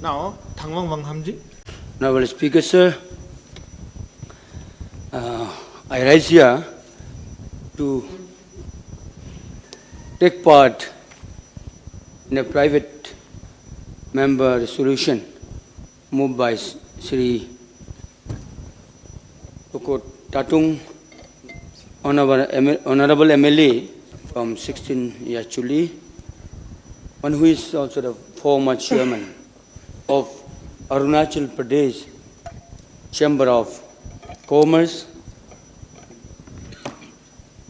Now, Thangwang Wanghamji. Honorable Speaker, sir, I rise here to take part in a private member resolution moved by Sri Pukut Tatung, Honorable MLA from 16 Yachuli, one who is also the former chairman of Arunachal Pradesh Chamber of Commerce,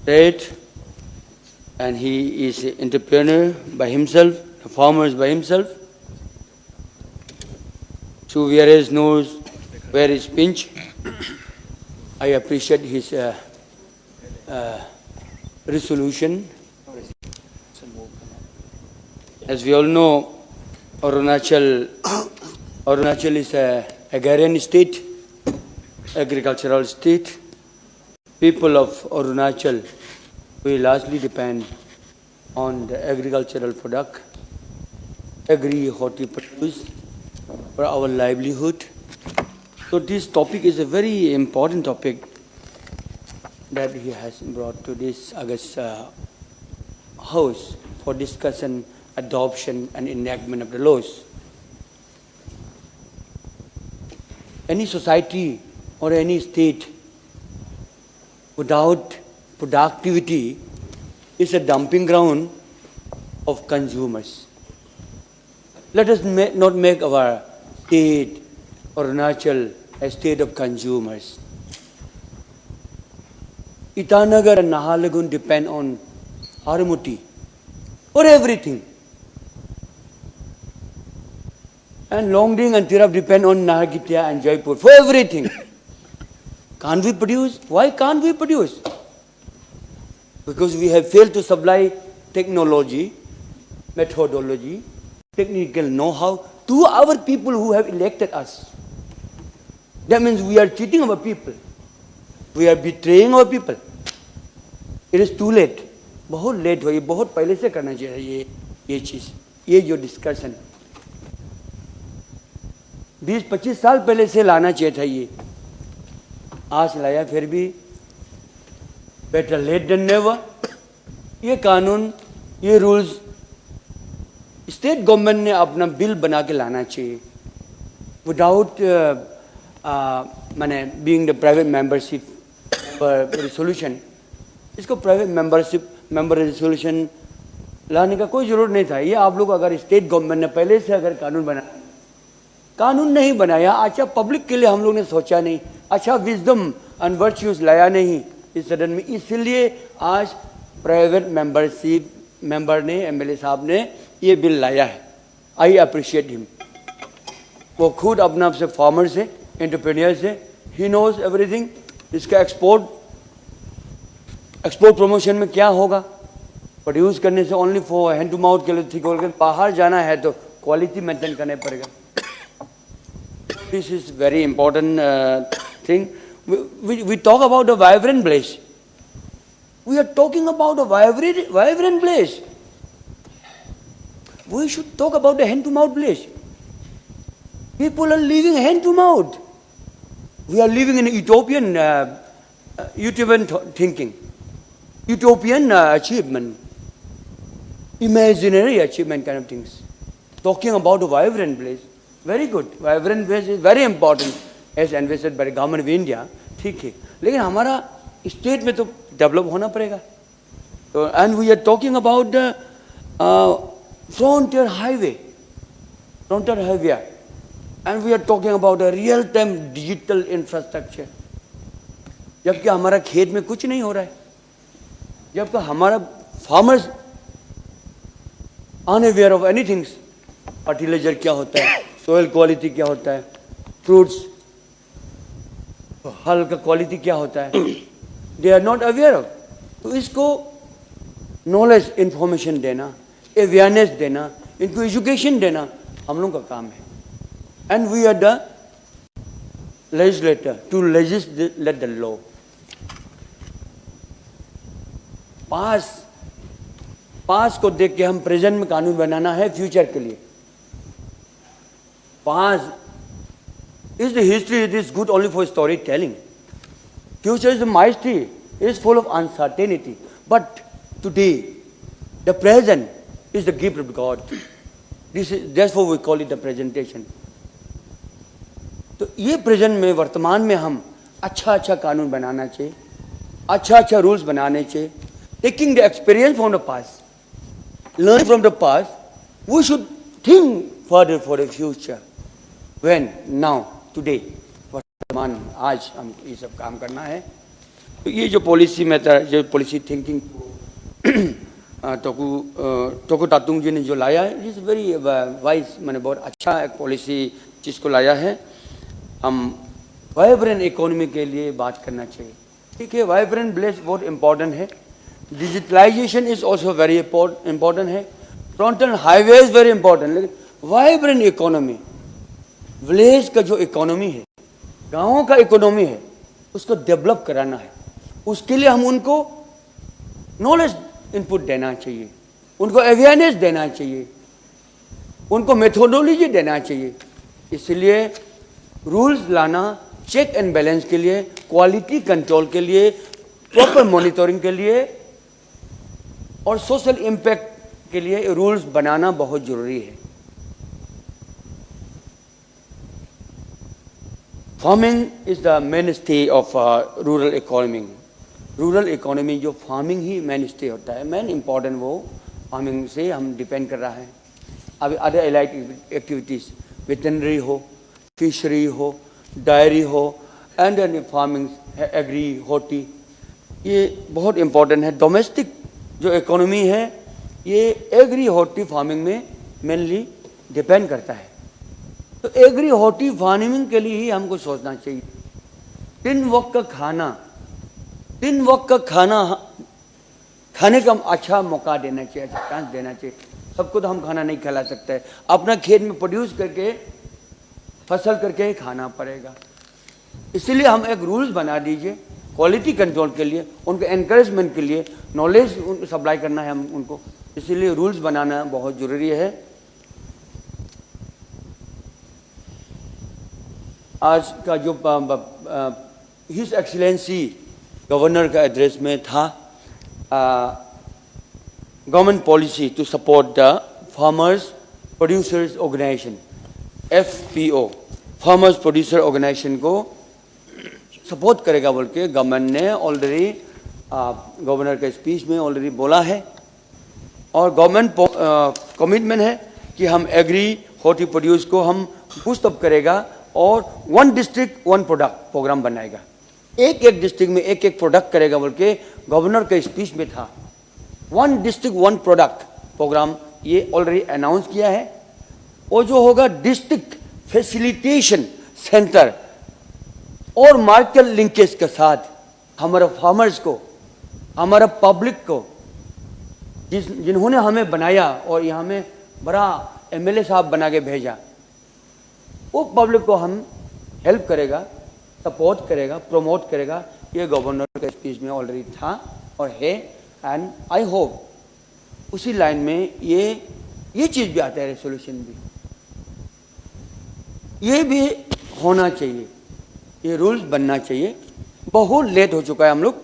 Trade, and he is an entrepreneur by himself, a farmer by himself. So whereas knows where is pinch, I appreciate his resolution. As we all know, Arunachal is an agrarian state, agricultural state. People of Arunachal, we largely depend on the agricultural product, agri-horticulture for our livelihood. So this topic is a very important topic that he has brought to this August House for discussion, adoption and enactment of the laws. Any society or any state without productivity is a dumping ground of consumers. Let us not make our state, Arunachal, a state of consumers. Itanagar and Nahalagun depend on Haramuti for everything. And Longding and Tirap depend on Nahagitya and Jaipur for everything. Can't we produce? Why can't we produce? Because we have failed to supply technology, methodology, technical know-how to our people who have elected us. That means we are cheating our people. We are betraying our people. It is too late. बहुत late हुई, बहुत पहले से करना चाहिए ये चीज़, ये जो डिस्कशन 20-25 साल पहले से लाना चाहिए था ये, आज लाया फिर भी बेटर लेट देन नेवर। ये कानून, ये रूल्स स्टेट गवर्नमेंट ने अपना बिल बना के लाना चाहिए विदाउट माने being the private membership resolution. इसको प्राइवेट मेंबर रेजोल्यूशन लाने का कोई जरूरत नहीं था। ये आप लोग अगर स्टेट गवर्नमेंट ने पहले से अगर कानून नहीं बनाया, अच्छा पब्लिक के लिए हम लोग ने सोचा नहीं, अच्छा विजडम एंड वर्च्यूज लाया नहीं इस सदन में, इसलिए आज प्राइवेट मेंबर ने, एमएलए साहब ने ये बिल लाया है। I appreciate him. वो खुद अपना से फार्मर से, एंटरप्रेन्योर से, ही नोज एवरीथिंग। इसका एक्सपोर्ट प्रमोशन में क्या होगा, प्रोड्यूस करने से only for hand to mouth के लिए ठीक होगा, बाहर जाना है तो क्वालिटी मेंटेन करने पड़ेगा। This is very important thing. We talk about a vibrant place. We are talking about a vibrant place. We should talk about a hand-to-mouth place. People are living hand-to-mouth. We are living in utopian thinking, utopian achievement, imaginary achievement kind of things. Talking about a vibrant place. Very good. Vibrant place is very important as envisaged by the government of India. ठीक है, लेकिन हमारा state में तो develop होना पड़ेगा। तो and we are talking about the frontier highway and we are talking about a real time digital infrastructure, जबकि हमारा खेत में कुछ नहीं हो रहा है, जबकि हमारा farmers unaware of anything. Fertiliser क्या होता है, सोयल क्वालिटी क्या होता है, फ्रूट्स हल का क्वालिटी क्या होता है, they are not aware of. तो इसको नॉलेज इंफॉर्मेशन देना, अवेयरनेस देना, इनको एजुकेशन देना हम लोगों का काम है। And we are the legislator to legislate the law. पास को देख के हम प्रेजेंट में कानून बनाना है फ्यूचर के लिए। Past is the history, it is good only for storytelling. Future is a mystery, it is full of uncertainty. But today, the present is the gift of God. Therefore we call it the presentation. तो ये present में, वर्तमान में हम अच्छा अच्छा कानून बनाना चाहिए, अच्छा अच्छा रूल्स बनाने चाहिए, taking the experience from the past, learn from the past, we should think further for the future. When now today, वर्तमान आज हम ये सब काम करना है. तो ये जो पॉलिसी मेथड, जो पॉलिसी थिंकिंग टोकू तातुंग जी ने जो लाया है, इज वेरी वाइज, मैंने बहुत अच्छा एक पॉलिसी चीज़ को लाया है. हम वाइब्रेंट इकोनॉमी के लिए बात करना चाहिए. ठीक है, वाइब्रेंट विलेज बहुत इंपॉर्टेंट है. Digitalization is also very important है. Frontal highway is very important. लेकिन वाइब्रेंट इकोनॉमी, विलेज का जो इकोनॉमी है, गाँवों का इकोनॉमी है, उसको डेवलप कराना है. उसके लिए हम उनको नॉलेज इनपुट देना चाहिए, उनको अवेयरनेस देना चाहिए, उनको मेथोडोलॉजी देना चाहिए. इसलिए रूल्स लाना, चेक एंड बैलेंस के लिए, क्वालिटी कंट्रोल के लिए, प्रॉपर मॉनिटरिंग के लिए और सोशल इम्पैक्ट के लिए रूल्स बनाना बहुत जरूरी है. Farming is the main stay of rural economy. Rural economy जो फार्मिंग ही मेन स्टे होता है, मेन इंपॉर्टेंट वो फार्मिंग से हम डिपेंड कर रहा है. अभी अदर एलाइड एक्टिविटीज, वेटनरी हो, फिशरी हो, डायरी हो, एंड फार्मिंग, एग्री, होटी, ये बहुत इम्पोर्टेंट है. डोमेस्टिक जो इकोनॉमी है ये एग्री होटी फार्मिंग में मेनली डिपेंड करता है. तो एग्री होटी फार्मिंग के लिए ही हमको सोचना चाहिए. 3 वक्त का खाना, 3 वक्त का खाना खाने का अच्छा मौका देना चाहिए, अच्छा चांस देना चाहिए. सबको तो हम खाना नहीं खिला सकते. अपना खेत में प्रोड्यूस करके, फसल करके ही खाना पड़ेगा. इसीलिए हम एक रूल्स बना दीजिए क्वालिटी कंट्रोल के लिए, उनके एनकरेजमेंट के लिए, नॉलेज सप्लाई करना है हम उनको. इसीलिए रूल्स बनाना बहुत ज़रूरी है. आज का जो हिज एक्सीलेंसी गवर्नर का एड्रेस में था, government policy to support the farmers producers organisation, FPO, farmers producer organisation को सपोर्ट करेगा बोल के गवर्नमेंट ने ऑलरेडी गवर्नर के स्पीच में ऑलरेडी बोला है. और गवर्नमेंट कमिटमेंट है कि हम एग्री हॉर्टी प्रोड्यूस को हम बूस्ट अप करेगा और 1 डिस्ट्रिक्ट 1 प्रोडक्ट प्रोग्राम बनाएगा. एक एक डिस्ट्रिक्ट में एक एक प्रोडक्ट करेगा बोल के गवर्नर के स्पीच में था. 1 डिस्ट्रिक्ट 1 प्रोडक्ट प्रोग्राम ये ऑलरेडी अनाउंस किया है. और जो होगा डिस्ट्रिक्ट फैसिलिटेशन सेंटर और मार्केट लिंकेज के साथ हमारे फार्मर्स को, हमारा पब्लिक को, जिन्होंने हमें बनाया और यहाँ में बड़ा MLA साहब बना के भेजा, वो पब्लिक को हम हेल्प करेगा, सपोर्ट करेगा, प्रमोट करेगा. ये गवर्नर के स्पीच में ऑलरेडी था और है. एंड आई होप उसी लाइन में ये चीज़ भी आता है, रेसोल्यूशन भी ये भी होना चाहिए, ये रूल्स बनना चाहिए. बहुत लेट हो चुका है. हम लोग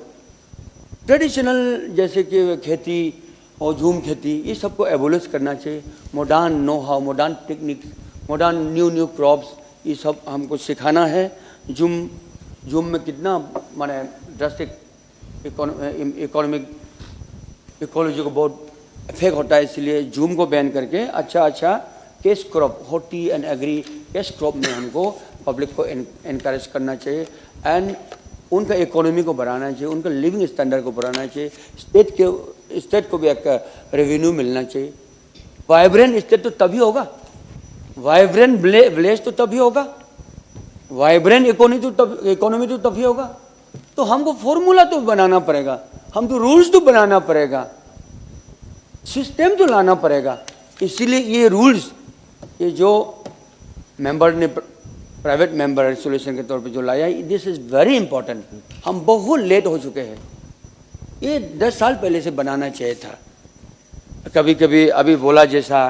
ट्रेडिशनल जैसे कि खेती और झूम खेती, ये सबको एवोल्यूट करना चाहिए. Modern know how, modern techniques, modern new crops, ये सब हमको सिखाना है. झूम में कितना माने ड्रास्टिक इकोनॉमिक इकोलॉजी को बहुत इफेक्ट होता है. इसलिए झूम को बैन करके अच्छा cash crop, horti and agri cash crop में हमको पब्लिक को इनकरेज करना चाहिए. एंड उनका इकोनॉमी को बढ़ाना चाहिए, उनका लिविंग स्टैंडर्ड को बढ़ाना चाहिए. स्टेट को भी एक रेवेन्यू मिलना चाहिए. वाइब्रेंट स्टेट तो तभी होगा, वाइब्रेंट विलेज तो तभी होगा, वाइब्रेंट इकोनॉमी तो तभी होगा. तो हमको फॉर्मूला तो बनाना पड़ेगा, हमको रूल्स तो बनाना पड़ेगा, सिस्टम तो लाना पड़ेगा. इसीलिए ये रूल्स, ये जो मेंबर ने प्राइवेट मेंबर रेजोल्यूशन के तौर पे जो लाया, दिस इज़ वेरी इंपॉर्टेंट. हम बहुत लेट हो चुके हैं. ये 10 साल पहले से बनाना चाहिए था. कभी कभी अभी बोला जैसा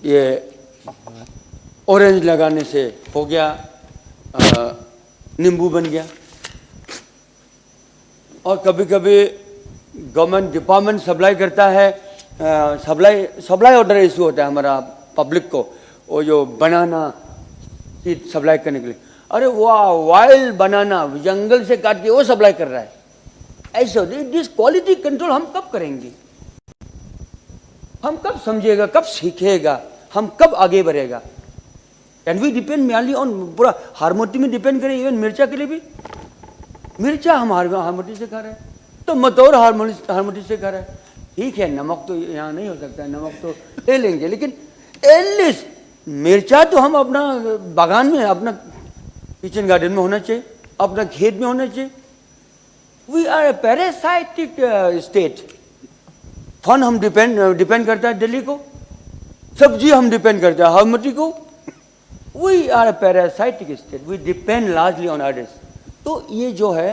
ये ऑरेंज लगाने से हो गया नींबू बन गया। और कभी कभी गवर्नमेंट डिपार्टमेंट सप्लाई करता है, सप्लाई ऑर्डर इशू होता है हमारा पब्लिक को, वो जो बनाना सीड सप्लाई करने के लिए, अरे वाह वाइल्ड बनाना जंगल से काट के वो सप्लाई कर रहा है। ऐसा दिस क्वालिटी कंट्रोल हम कब करेंगे? हम कब समझेगा, कब सीखेगा, हम कब आगे बढ़ेगा? Can we depend mainly on पूरा हारमोटी में डिपेंड करें? इवन मिर्चा के लिए भी, मिर्चा हम हारमोटी से खा रहे हैं, तो मतौर हारमोटी से खा रहे हैं। ठीक है, नमक तो यहाँ नहीं हो सकता है, नमक तो ले लेंगे, लेकिन एटलीस्ट मिर्चा तो हम अपना बागान में, अपना किचन गार्डन में होना चाहिए, अपना खेत में होना चाहिए। We are a parasitic state. फन हम डिपेंड करता है दिल्ली को, सब्जी हम डिपेंड करता है हारमोटी को। We are a parasitic state, we depend largely on others. तो ये जो है,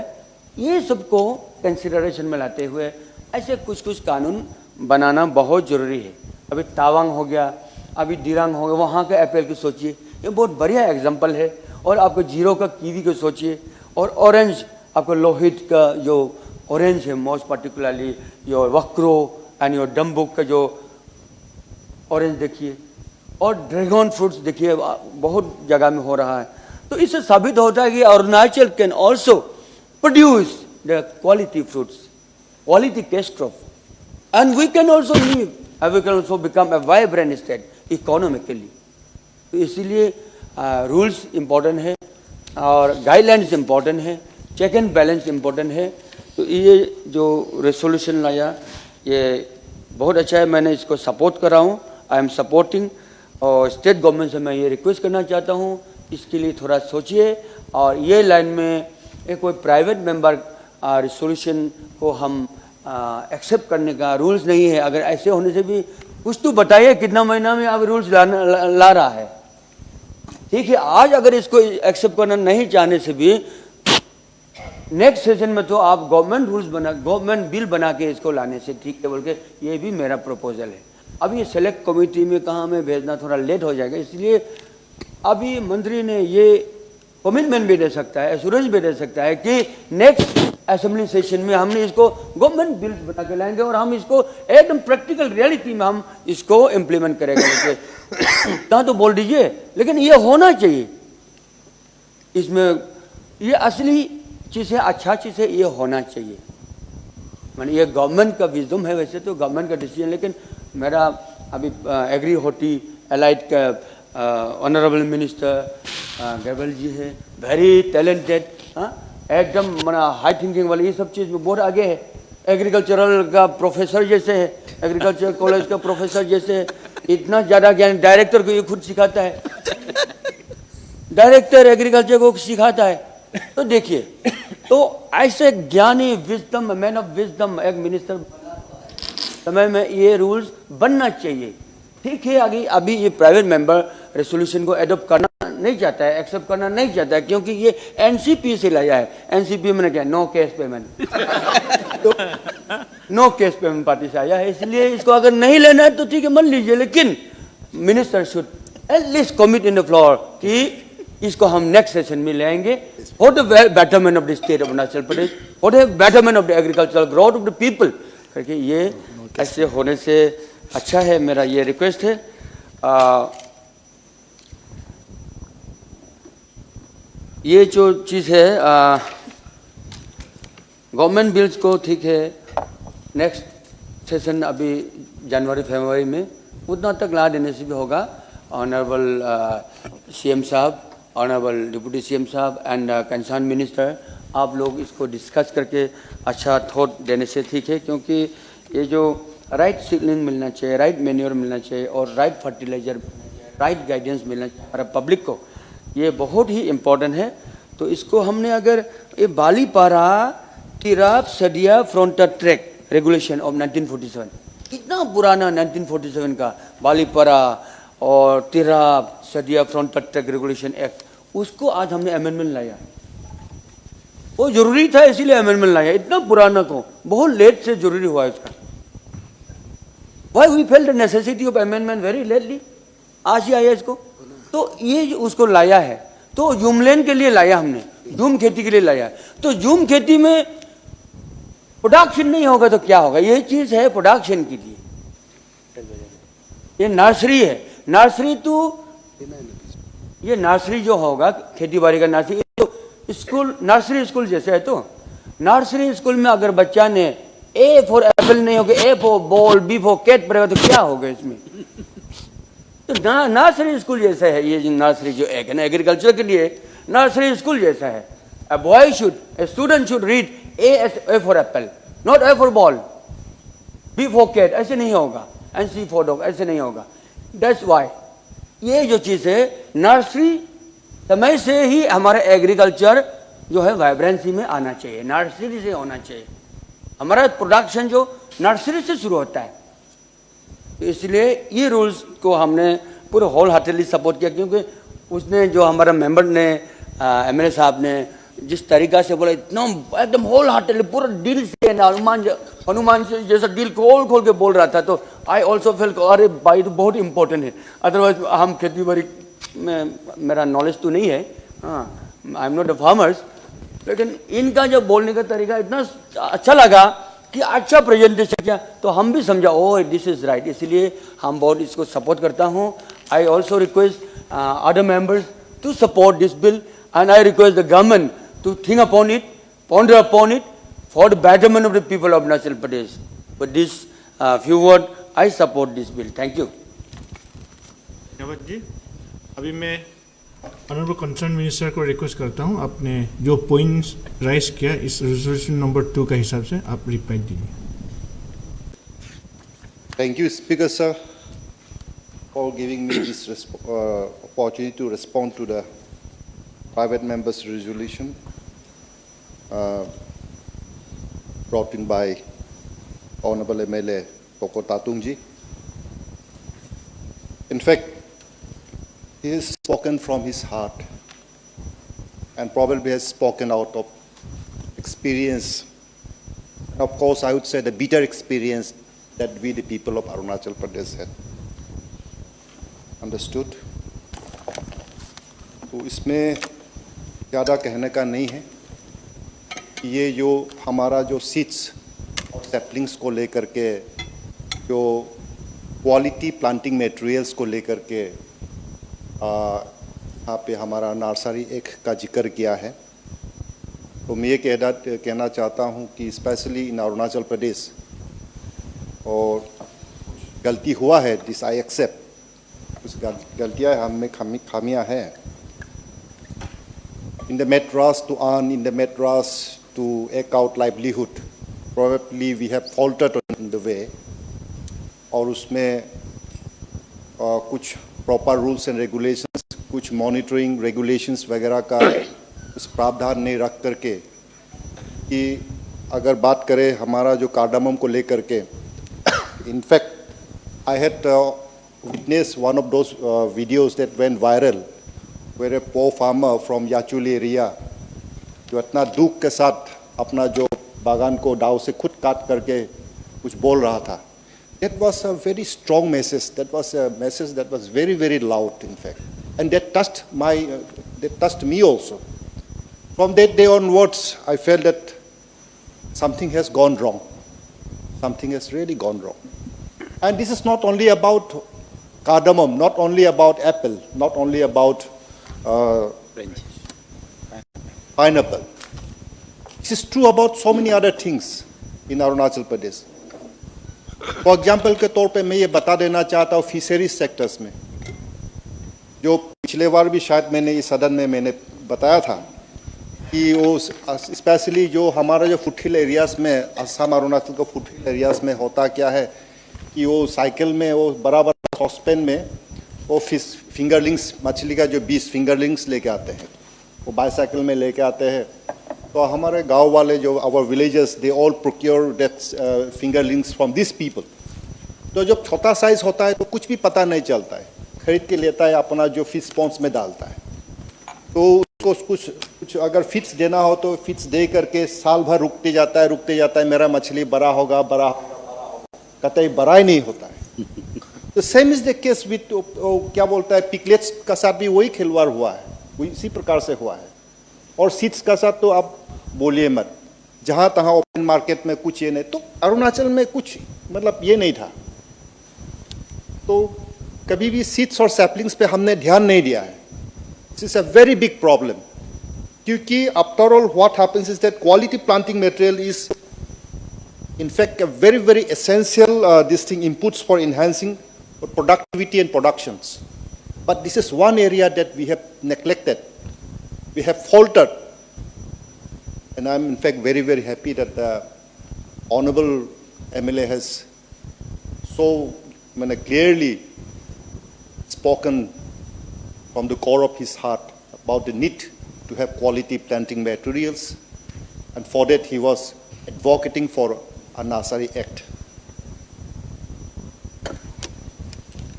ये सबको कंसिडरेशन में लाते हुए ऐसे कुछ कुछ कानून बनाना बहुत ज़रूरी है। अभी तावांग हो गया, अभी दिरांग हो गया, वहाँ के एप्पल की सोचिए, ये बहुत बढ़िया एग्जाम्पल है। और आपको जीरो का कीवी को सोचिए, और ऑरेंज आपको लोहित का जो ऑरेंज है, most particularly your Wakro and your Dambuk का जो ऑरेंज देखिए, और ड्रैगन फ्रूट्स देखिए, बहुत जगह में हो रहा है। तो इससे साबित होता है कि Arunachal can also produce the quality fruits, quality cash crop, and we can also live and we can also become a vibrant state economically. तो इसीलिए रूल्स इम्पोर्टेंट है और गाइडलाइंस इम्पोर्टेंट है, चेक एंड बैलेंस इम्पोर्टेंट है। तो ये जो resolution लाया ये बहुत अच्छा है, मैंने इसको सपोर्ट कर रहा हूँ, आई एम सपोर्टिंग। और स्टेट गवर्नमेंट से मैं ये रिक्वेस्ट करना चाहता हूँ, इसके लिए थोड़ा सोचिए। और ये लाइन में एक कोई प्राइवेट मेंबर रिसोल्यूशन को हम एक्सेप्ट करने का रूल्स नहीं है। अगर ऐसे होने से भी कुछ तो बताइए कितना महीना में आप रूल्स ला रहा है। ठीक है, आज अगर इसको एक्सेप्ट करना नहीं चाहने से भी नेक्स्ट सेशन में तो आप गवर्नमेंट रूल्स बना, गवर्नमेंट बिल बना के इसको लाने से ठीक है बोल के, ये भी मेरा प्रपोजल है। अभी सेलेक्ट कमेटी में कहाँ में भेजना थोड़ा लेट हो जाएगा, इसलिए अभी मंत्री ने ये कमिटमेंट भी दे सकता है, एश्योरेंस भी दे सकता है कि नेक्स्ट असेंबली सेशन में हमने इसको गवर्नमेंट बिल बना के लाएंगे और हम इसको एकदम प्रैक्टिकल रियलिटी में हम इसको इम्प्लीमेंट करेंगे। कहाँ तो बोल दीजिए, लेकिन ये होना चाहिए, इसमें ये असली चीज़ है, अच्छा चीज़ है, ये होना चाहिए। मैंने ये गवर्नमेंट का विजडम है, वैसे तो गवर्नमेंट का डिसीजन, लेकिन मेरा अभी एग्री होती एलाइड का ऑनरेबल मिनिस्टर गैबल जी है, वेरी टैलेंटेड, एकदम मना हाई थिंकिंग वाले, ये सब चीज़ में बहुत आगे है। एग्रीकल्चरल का प्रोफेसर जैसे है, एग्रीकल्चर कॉलेज का प्रोफेसर जैसे है, इतना ज़्यादा ज्ञान डायरेक्टर को ये खुद सिखाता है, डायरेक्टर एग्रीकल्चर को सिखाता है। तो देखिए, तो ऐसे ज्ञानी विजडम, मैन ऑफ विजडम एक मिनिस्टर समय में ये रूल्स बनना चाहिए। ठीक है, आगे अभी ये प्राइवेट मेंबर रेसोल्यूशन को एडॉप्ट करना नहीं चाहता है, एक्सेप्ट करना नहीं चाहता है, क्योंकि ये एनसीपी से लाया है। एनसीपी में क्या, नो कैश पेमेंट, तो नो कैश पेमेंट पार्टी से आया है, इसलिए इसको अगर नहीं लेना है तो ठीक है मत लीजिए, लेकिन minister should at least commit in the floor कि इसको हम नेक्स्ट सेशन में लाएंगे for the betterment of the state of Arunachal Pradesh, for the betterment of the agricultural growth of the people करके। ये ऐसे होने से अच्छा है, मेरा ये रिक्वेस्ट है। ये जो चीज़ है गवर्नमेंट बिल्स को, ठीक है, नेक्स्ट सेशन अभी जनवरी फरवरी में उतना तक ला देने से भी होगा। ऑनरेबल सीएम साहब, ऑनरेबल डिप्टी सीएम साहब एंड कंसर्न मिनिस्टर, आप लोग इसको डिस्कस करके अच्छा थॉट देने से ठीक है, क्योंकि ये जो राइट सीडलिंग मिलना चाहिए, राइट मैन्योर मिलना चाहिए और राइट फर्टिलाइजर, राइट गाइडेंस मिलना चाहिए हमारा पब्लिक को, ये बहुत ही इम्पोर्टेंट है। तो इसको हमने अगर ये बालीपारा तिराप सदिया फ्रंटर ट्रैक रेगुलेशन ऑफ 1947, कितना पुराना 1947 का बालीपारा और तिराप सदिया फ्रंटर ट्रैक रेगुलेशन एक्ट, उसको आज हमने अमेंडमेंट लाया। वो जरूरी था इसीलिए अमेंडमेंट लाया, इतना पुराना को बहुत लेट से जरूरी हुआ इसका। Why we felt the necessity of amendment very lately? आज ही आया इसको, तो ये जो उसको लाया है, तो जूमलैंड के लिए लाया हमने, जूम खेती के लिए लाया है। तो जूम खेती में प्रोडक्शन नहीं होगा तो क्या होगा? ये चीज है प्रोडक्शन के लिए। ये नर्सरी है, नर्सरी तो ये नर्सरी जो होगा खेती बाड़ी का नर्सरी, तो स्कूल नर्सरी स्कूल जैसे है। तो नर्सरी स्कूल में अगर बच्चा ने ए फॉर एप्पल नहीं होगा, A for ball, B for cat पड़ेगा तो क्या होगा इसमें? तो नर्सरी स्कूल जैसा है ये नर्सरी जो एक है ना एग्रीकल्चर के लिए, नर्सरी स्कूल जैसा है। A boy should, a student should read A for apple, not A for ball, B for cat, ऐसे नहीं होगा, and C for dog, ऐसे नहीं होगा। That's why ये जो चीज़ है नर्सरी समय से ही हमारा एग्रीकल्चर जो है वाइब्रेंसी में आना चाहिए, नर्सरी से होना चाहिए। हमारा प्रोडक्शन जो नर्सरी से शुरू होता है, तो इसलिए ये रूल्स को हमने पूरे होल हार्टेडली सपोर्ट किया, क्योंकि उसने जो हमारा मेंबर ने एमएलए साहब ने जिस तरीका से बोला, इतना एकदम होल हार्टेडली पूरा दिल से ना, हनुमान से जैसा दिल खोल के बोल रहा था। तो आई ऑल्सो फील अरे भाई तो बहुत इंपॉर्टेंट है, अदरवाइज हम खेती बाड़ी में मेरा नॉलेज तो नहीं है, हाँ I am not a farmers, लेकिन इनका जो बोलने का तरीका इतना अच्छा लगा कि अच्छा प्रेजेंटेशन किया, तो हम भी समझा ओ दिस इज राइट, इसलिए हम बहुत इसको सपोर्ट करता हूँ। I also request other members to support this bill, and I request the government to think upon it, ponder upon it for the betterment of the people of Arunachal Pradesh. With this few words, I support this bill. Thank you. धन्यवाद जी। अभी मैं honourable concern minister को request करता हूं, आपने जो points rise किया इस रेजोल्यूशन नंबर 2 का हिसाब से आप रिप्लाई दीजिए। Thank you, Speaker sir, for giving me this opportunity to respond to the private members' resolution brought in by Honorable MLA Toko Tatung ji. In fact, he has spoken from his heart and probably has spoken out of experience. And of course, I would say the bitter experience that we, the people of Arunachal Pradesh, had understood. तो इसमें ज़्यादा कहने का नहीं है। ये जो हमारा जो सीड्स और सैपलिंग्स को लेकर के, जो क्वालिटी प्लांटिंग मटेरियल्स को लेकर के यहाँ पे हमारा नर्सरी एक का जिक्र किया है, तो मैं ये कहना चाहता हूँ कि स्पेशली इन अरुणाचल प्रदेश और गलती हुआ है, दिस आई एक्सेप्ट, कुछ गलतियाँ हमें खामियाँ हैं। In the Madras to earn, in the Madras to eke out livelihood, probably we have faltered in the way, और उसमें कुछ proper rules and regulations, कुछ monitoring regulations वगैरह का उस प्रावधान नहीं रख करके, कि अगर बात करें हमारा जो कार्डामम को लेकर के, in fact I had witnessed one of those videos that went viral, where a poor farmer from Yachuli area जो इतना दुख के साथ अपना जो बागान को दाव से खुद काट करके कुछ बोल रहा था, that was a very strong message, that was a message that was very, very loud in fact, and that touched me also. From that day onwards, I felt that something has gone wrong, something has really gone wrong. And this is not only about cardamom, not only about apple, not only about pineapple. This is true about so many other things in Arunachal Pradesh. For example के तौर पे मैं ये बता देना चाहता हूँ, fisheries sectors में जो पिछले बार भी शायद मैंने इस सदन में मैंने बताया था कि वो स्पेशली जो हमारा जो फुटहिल एरियाज में, असम अरुणाचल को फुटहिल एरियाज में होता क्या है कि वो साइकिल में वो बराबर सॉसपेन में वो फिंगरलिंग्स, मछली का जो 20 फिंगरलिंग्स लेके आते हैं, वो बाईसाइकिल में लेके आते हैं। तो हमारे गांव वाले जो our villagers, they all procure that fingerlings from this people. तो जब छोटा साइज होता है तो कुछ भी पता नहीं चलता है, खरीद के लेता है, अपना जो फिश पॉन्ड्स में डालता है। तो उसको कुछ अगर फिट्स देना हो तो फिट्स दे करके साल भर रुकते जाता है, मेरा मछली बड़ा होगा, कतई बड़ा ही नहीं होता है। The same is the case with क्या बोलता है पिकलेट्स का साथ भी वही खिलवाड़ हुआ है, वही इसी प्रकार से हुआ है। और सीड्स का साथ तो आप बोलिए मत, जहाँ तहाँ ओपन मार्केट में कुछ ये नहीं, तो अरुणाचल में कुछ मतलब ये नहीं था। तो कभी भी सीड्स और सैपलिंग्स पे हमने ध्यान नहीं दिया है। This is a very big problem, क्योंकि after all what happens is that quality planting material is in fact a very very essential this thing inputs for enhancing productivity and productions. But this is one area that we have neglected, we have faltered, and I'm in fact very very happy that the honorable MLA has so clearly spoken from the core of his heart about the need to have quality planting materials, and for that he was advocating for a Nursery Act.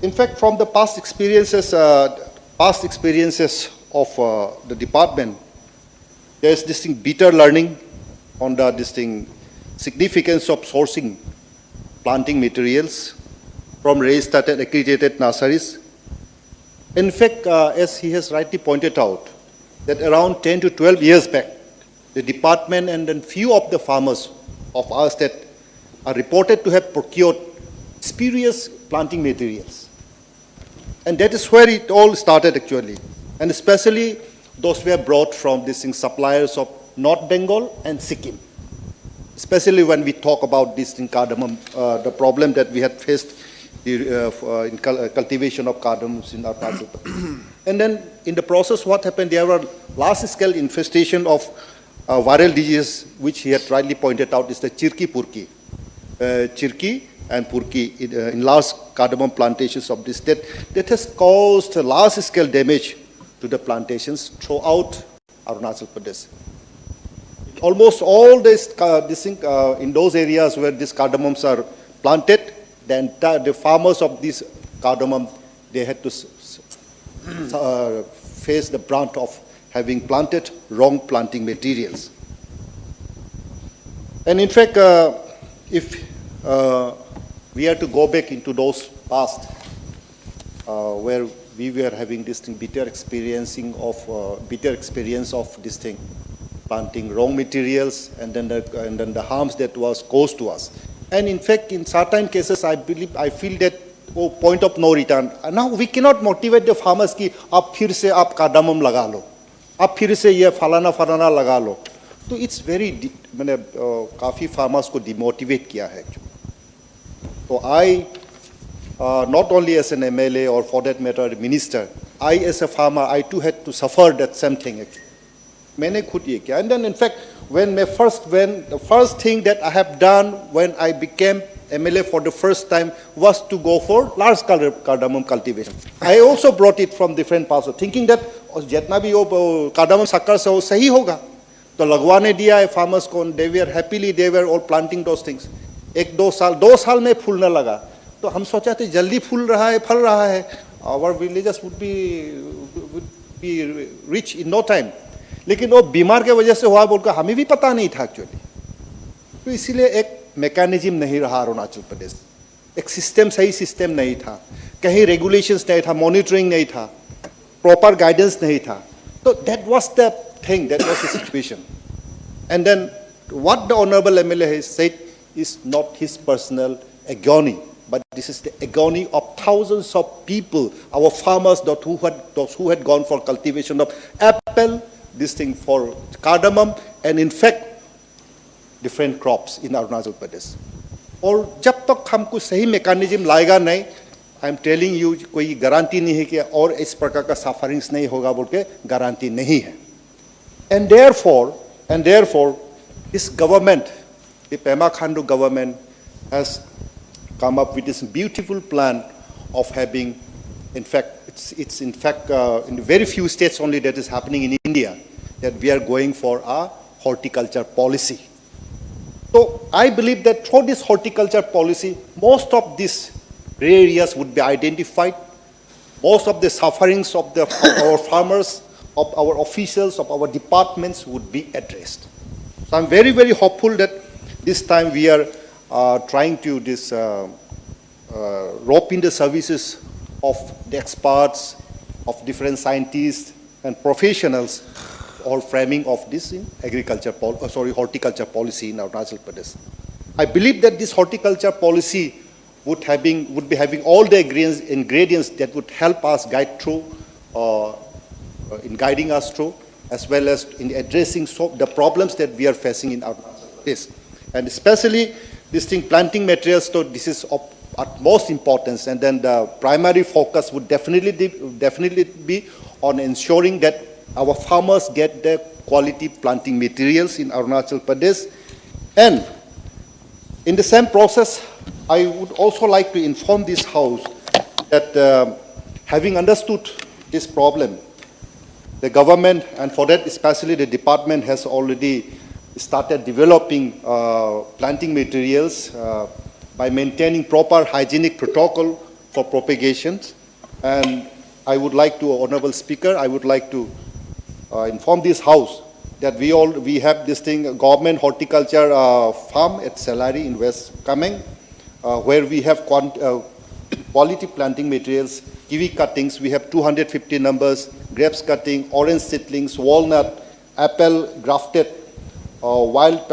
In fact, from the past experiences of the department, there is this bitter learning on the significance of sourcing planting materials from raised and accredited nurseries. In fact, as he has rightly pointed out, that around 10 to 12 years back, the department and then few of the farmers of us that are reported to have procured spurious planting materials. And that is where it all started actually. And especially those were brought from these suppliers of North Bengal and Sikkim. Especially when we talk about this in cardamom, the problem that we had faced in cultivation of cardamoms in our part. And then in the process, what happened, there were large-scale infestation of viral disease, which he had rightly pointed out, is the Chirki-Purki. Chirki and Purki in large cardamom plantations of this state, that has caused a large-scale damage to the plantations throughout Arunachal Pradesh. Almost all this in those areas where these cardamoms are planted, the farmers of this cardamom, they had to face the brunt of having planted wrong planting materials. And in fact, if we are to go back into those past where we were having this bitter experience of this thing, planting wrong materials, and then the harms that was caused to us. And in fact, in certain cases, I feel that point of no return. Now we cannot motivate the farmers कि आप फिर से आप cardamom लगा लो, आप फिर से ये फलाना फलाना लगा लो. तो it's very काफी farmers को demotivate किया है. So I, not only as an MLA or for that matter minister, I as a farmer, I too had to suffer that same thing. मैंने खुद ये किया. And then in fact, the first thing that I have done when I became MLA for the first time was to go for large cardamom cultivation. I also brought it from different parts, thinking that जितना भी वो cardamom शक्कर से वो सही होगा. तो लगवाने दिया है farmers को, they were all planting those things. एक दो साल में फूलने लगा. तो हम सोचा थे जल्दी फूल रहा है, फल रहा है. Our villages would be rich in no time. लेकिन वो बीमार के वजह से हुआ बोलकर हमें भी पता नहीं था एक्चुअली. तो इसीलिए एक मैकेनिज्म नहीं रहा अरुणाचल प्रदेश. एक सही सिस्टम नहीं था, कहीं रेगुलेशंस नहीं था, मॉनिटरिंग नहीं था, प्रॉपर गाइडेंस नहीं था. तो that was the thing, that was the situation. And then what the honourable MLA has said is not his personal agony, but this is the agony of thousands of people, our farmers, those who had gone for cultivation of apple, this thing for cardamom, and in fact different crops in Arunachal Pradesh. और जब तक हमको सही mechanism लाएगा नहीं, I am telling you, कोई guarantee नहीं है कि और इस प्रकार का सफरिंग्स नहीं होगा बोल के गारंटी नहीं है. And therefore this government, the Pema Khandu government, has come up with this beautiful plan of having, in fact, it's in fact in very few states only that is happening in India, that we are going for a horticulture policy. So I believe that through this horticulture policy, most of these areas would be identified, most of the sufferings of our farmers, of our officials, of our departments would be addressed. So I'm very, very hopeful that this time we are trying to rope in the services of the experts, of different scientists and professionals, or framing of this in horticulture policy in Arunachal Pradesh. I believe that this horticulture policy would be having all the ingredients that would help us guide through, in guiding us through, as well as in addressing the problems that we are facing in Arunachal Pradesh. And especially this thing, planting materials, so this is of utmost importance. And then the primary focus would definitely be on ensuring that our farmers get the quality planting materials in Arunachal Pradesh. And in the same process, I would also like to inform this House that having understood this problem, the government, and for that especially the department, has already started developing planting materials by maintaining proper hygienic protocol for propagation. And I would like to, Honorable Speaker, I would like to inform this House that we have this thing, government horticulture farm at Salari in West Kameng, where we have quality planting materials, kiwi cuttings. We have 250 numbers, grapes cutting, orange seedlings, walnut, apple grafted, wild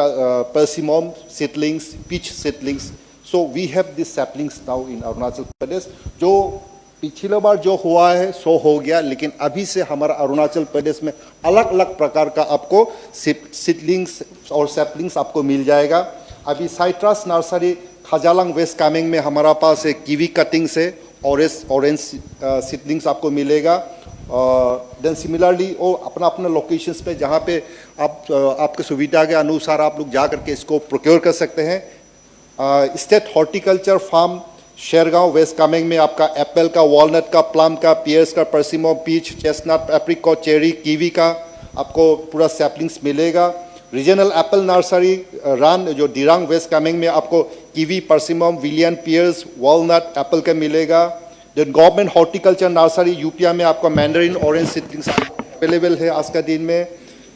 persimmon seedlings, peach seedlings. So we have these saplings now in Arunachal Pradesh. जो पिछले बार जो हुआ है सो हो गया, लेकिन अभी से हमारा अरुणाचल प्रदेश में अलग अलग प्रकार का आपको सीडलिंग्स और सैपलिंग्स आपको मिल जाएगा. अभी साइट्रस नर्सरी खजालंग वेस्ट कामेंग में हमारा पास एक कीवी कटिंग्स है, ऑरेंज सीडलिंग्स आपको मिलेगा. देन सिमिलरली वो अपना अपना लोकेशंस पे जहाँ पे आपके सुविधा के अनुसार आप लोग जा करके इसको प्रोक्योर कर सकते हैं. State horticulture farm Shergaon west Kameng में आपका एप्पल का, वॉलनट का, प्लम का, पियर्स का, persimmon, peach, chestnut, apricot, cherry, kiwi का आपको पूरा सैपलिंग्स मिलेगा. रीजनल एप्पल नर्सरी रन जो दिरांग वेस्ट कामेंग में आपको कीवी, परसिमम, विलियन, पियर्स, वॉलनट, एप्पल का मिलेगा. देन गवर्नमेंट हॉर्टिकल्चर नर्सरी यूपिया में आपका मैंडरिन ऑरेंज सीडलिंग्स अवेलेबल है आज का दिन में.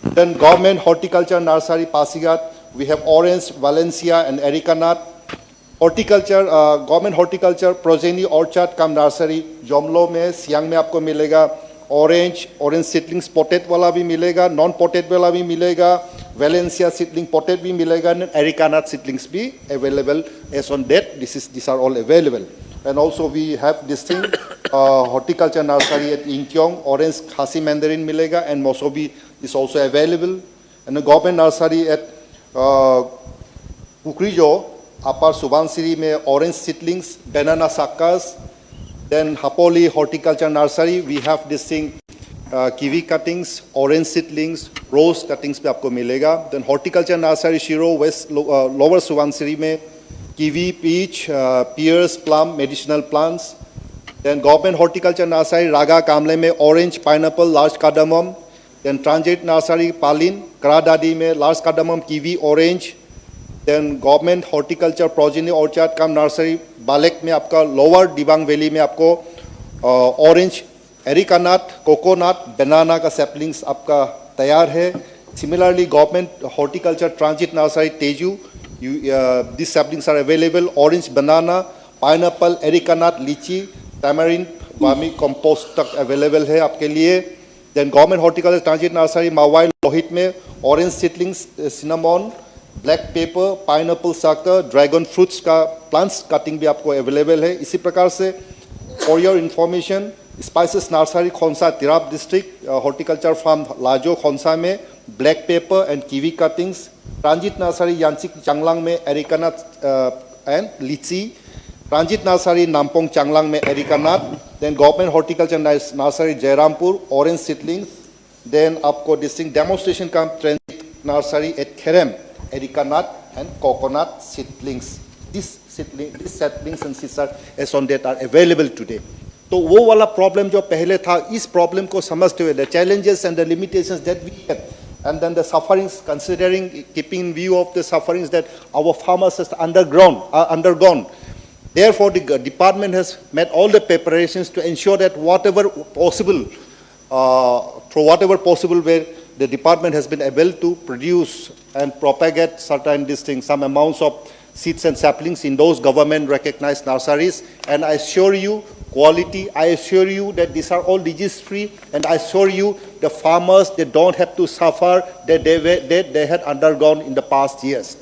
Then government horticulture nursery Pasighat we have orange, Valencia and areca nut. Horticulture government horticulture progeny orchard cum nursery Jomlo में, सियांग में आपको मिलेगा. ऑरेंज सीडलिंग्स पोटेड वाला भी मिलेगा, नॉन पोटेड वाला भी मिलेगा, वेलेंसिया सीडलिंग पोटेड भी मिलेगा, एरिका नट सीडलिंग्स भी available as on date. This are all available. And also we have this thing horticulture nursery at Inkiong, orange Khasi mandarin मिलेगा, and mosambi is also available. And government nursery at Pukrijo upper Subansiri में orange seedlings, banana suckers. Then Hapoli Horticulture Nursery, we have this thing, kiwi cuttings, orange seedlings, rose cuttings पे आपको मिलेगा. Then Horticulture Nursery Shiro West Lower Subansiri में kiwi, peach, pears, plum, medicinal plants. Then Government Horticulture Nursery Raga Kamle में orange, pineapple, large cardamom. Then Transit Nursery Palin Kradadi में large cardamom, kiwi, orange. Then Government Horticulture Progeny Orchard cum nursery Balek में आपका lower Dibang valley में आपको orange, areca nut, coconut, banana का saplings आपका तैयार है. Similarly government horticulture transit nursery Tezu, this saplings are available. Orange, banana, pineapple, areca nut, lychee, tamarind, vermi compost तक available है आपके लिए. Then government horticulture transit nursery Mawai Lohit में orange seedlings, cinnamon, black pepper, pineapple sucker, dragon fruits का plants cutting भी आपको available है. इसी प्रकार से for your information spices nursery Khonsa Tirap district, horticulture farm Lajo Khonsa में black pepper and kiwi cuttings. Transit nursery Yanchik Changlang में areca nut and lychee. Transit nursery Nampong Changlang में areca nut. Then government horticulture nursery Jairampur, orange seedlings. Then आपको district demonstration का transit nursery at Kherem, Erica nut and coconut seedlings. These seedlings and seeds are as on date are available today. तो वो वाला problem जो पहले था, इस problem को समझते हुए the challenges and the limitations that we have, and then the sufferings, considering keeping in view of the sufferings that our farmers has undergone. Therefore, the department has made all the preparations to ensure that whatever possible, through whatever possible way, the department has been able to produce and propagate certain things, some amounts of seeds and saplings in those government-recognized nurseries. And I assure you, quality, I assure you that these are all disease-free, and I assure you the farmers, they don't have to suffer that they had undergone in the past years.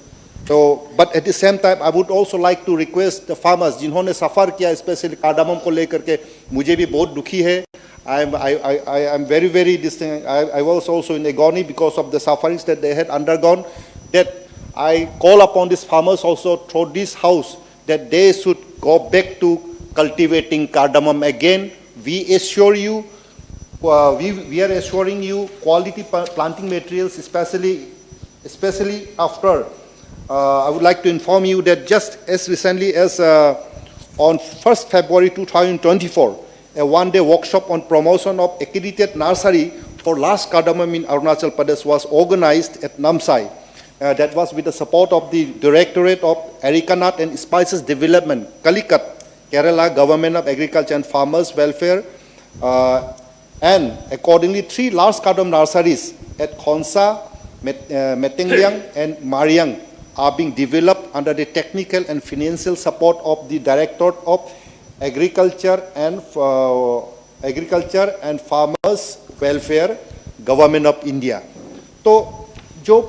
So, but at the same time, I would also like to request the farmers, जिन्होंने सफ़र किया, especially cardamom को लेकर के, मुझे भी बहुत दुखी है. I am very distinct. I was also in agony because of the sufferings that they had undergone. That I call upon these farmers also through this house that they should go back to cultivating cardamom again. We assure you, we are assuring you quality planting materials, especially after. I would like to inform you that just as recently as on 1st February 2024, a one-day workshop on promotion of accredited nursery for large cardamom in Arunachal Pradesh was organized at Namsai. That was with the support of the Directorate of Arecanut and Spices Development, Calicut, Kerala Government of Agriculture and Farmers Welfare. And accordingly, 3 large cardamom nurseries at Khonsa, Metengliang and Mariang are being developed under the technical and financial support of the Directorate of Agriculture and Farmers Welfare, Government of India. तो जो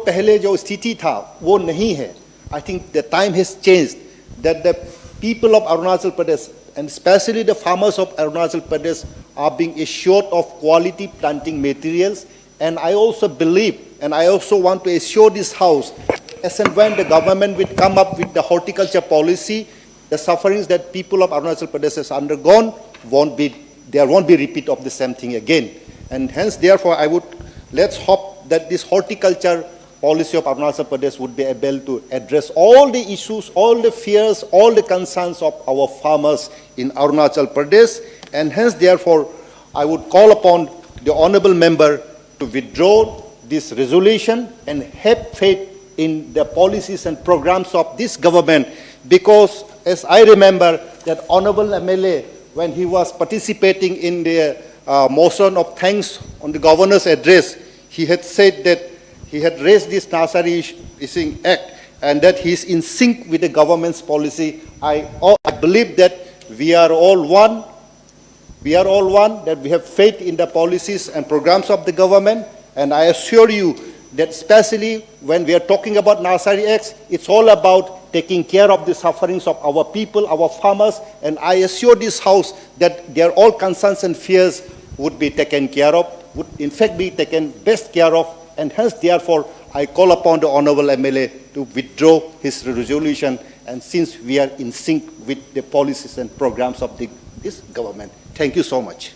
पहले जो स्थिति था वो नहीं है. I think the time has changed, that the people of Arunachal Pradesh and especially the farmers of Arunachal Pradesh are being assured of quality planting materials. And I also believe, and I also want to assure this house, as and when the government will come up with the horticulture policy, the sufferings that people of Arunachal Pradesh has undergone there won't be repeat of the same thing again. And hence, therefore, let's hope that this horticulture policy of Arunachal Pradesh would be able to address all the issues, all the fears, all the concerns of our farmers in Arunachal Pradesh. And hence, therefore, I would call upon the honorable member to withdraw this resolution and have faith in the policies and programs of this government, because as I remember that honorable MLA, when he was participating in the motion of thanks on the governor's address, he had said that he had raised this Nursery Issuing Act and that he is in sync with the government's policy. I believe that we are all one. We are all one, that we have faith in the policies and programs of the government. And I assure you that especially when we are talking about Nursery Acts, it's all about taking care of the sufferings of our people, our farmers. And I assure this house that their all concerns and fears would be taken care of, would in fact be taken best care of. And hence, therefore, I call upon the honorable MLA to withdraw his resolution. And since we are in sync with the policies and programs of this government. Thank you so much.